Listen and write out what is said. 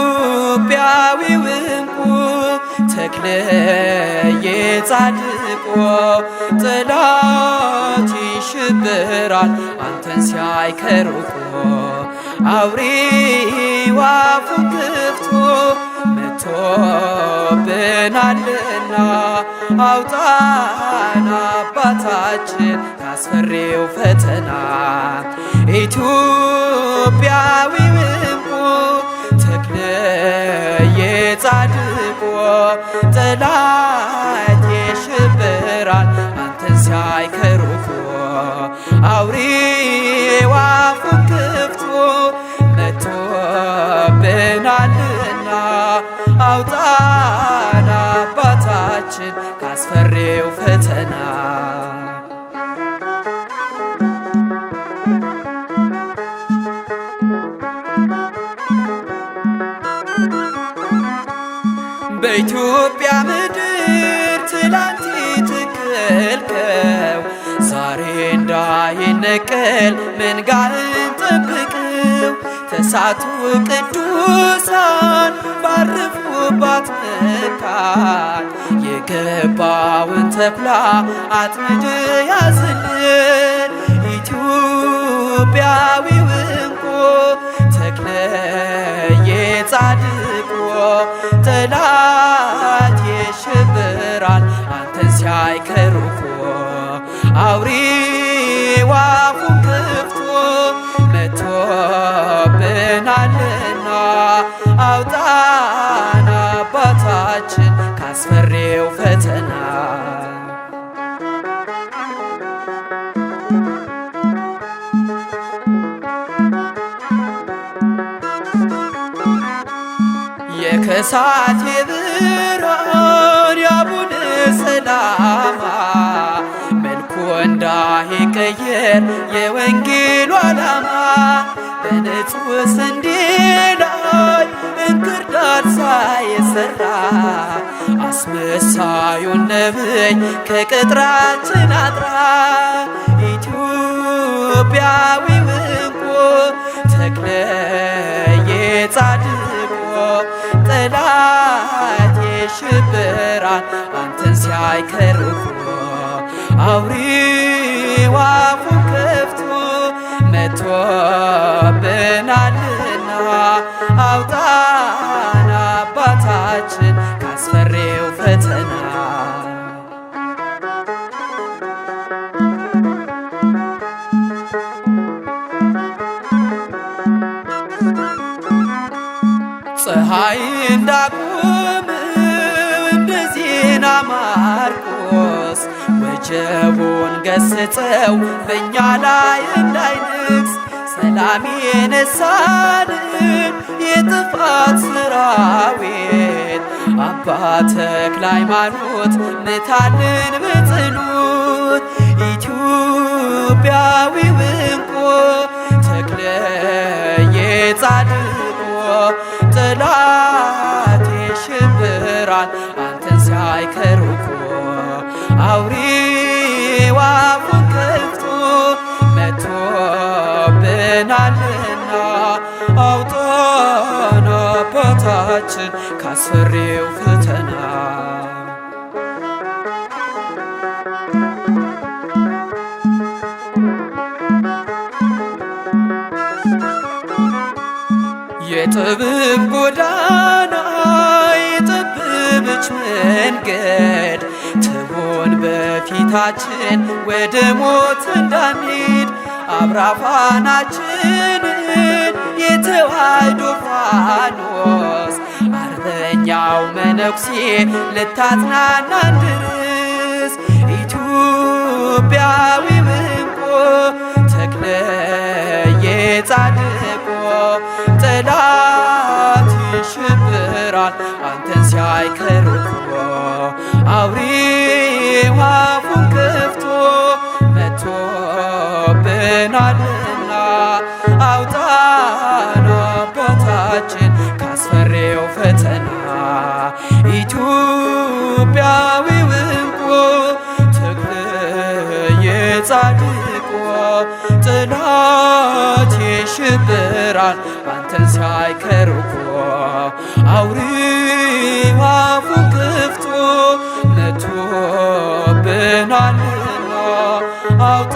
ኢትዮጵያዊው ዕንቁ ተክለ የጻድቆ ጠላት ይሽብራል አንተን ሲያይ ከሩቁ አውሬው አፉን ከፍቶ መጥቶብናልና አውጣን አባታችን ካስፈሪው ፈተና ኢትዮጵያዊው ዕንቁ ተክለ የጻድቆ ጠላት ይሽብራል አንተን ሲያይ ከሩቁ አውሬው አፉን ከፍቶ መጥቶብናልና አውጣን አባታችን ካስፈሪው ፈተና በኢትዮጵያ ምድር ትላንት የተከልከው ዛሬ እንዳይነቀል መንጋህን ጠብቀው ተሳቱ ቅዱሳን ባረፉባት መካን የገባውን ተኩላ አጥምድ ያዝልን ኢትዮጵያዊው ዕንቁ ተክለ የጻድቆ ጠላት ይሽብራል አንተን ሲያይ ከሩቁ አውሬው አፉን ከፍቶ መጥቶብናልና አውጣን አባታችን ካስፈሪው ፈተና የከሳቴ ብርሃን የአቡነ ሰላማ መልኩ እንዳይቀየር የወንጌሉ ዓላማ በንጹሕ ስንዴ ላይ እንክርዳድ ሳይሰራ አስመሳዩን ነብይ ከቅጥራችን አጥራ ኢትዮጵያዊው ዕንቁ ተክለ የጻድቆ ጠላት ይሽብራል አንተን ሲያይ ከሩቁ አውሬው አፉን ከፍቶ መጥቶብናልና አውጣን አባታችን ካስፈሪው ፈተና ፀሐይ እንዳቆመው እንደ ዜና ማርቆስ ወጀቡን ገስጸው በእኛ ላይ እንዳይነግስ ሰላም የነሳንን የጥፋት ሰራዊት አባ ተክለ ሃይማኖት ምታልን በጸሎት ኢትዮጵያዊው ዕንቁ ተክለ የጻድቆ ጠላት ይሽብራል አንተን ሲያይ ከሩቁ አውሬው አፉን ከፍቶ መጥቶብናልና አውጣን አባታችን ካስፈሪው ፈተና የጥበብ ጎዳና የጠበበች መንገድ ትሆን በፊታችን ወደ ሞት እንዳንሄድ አብራፋናችንን የተዋሕዶ ፋኖስ አርበኛው መነኩሴ ልታጽናናን ድረስ ኢትዮጵያዊው ዕንቁ ተክለ የጻድቆ ጠላት ይሽብራል ይሽብራል አንተን ሲያይ ከሩቅ አውሬው አፉን ከፍቶ መጥቶብናልና አውጣን አባታችን ካስፈሪው ፈተና ኢትዮጵያዊው ዕንቁ ተክልየ ጻድቁ ጠላት ይሽብራል አንተን ሲያይ ከሩቅ አውሬው አፉን ከፍቶ መጥቶብናልና አውጣ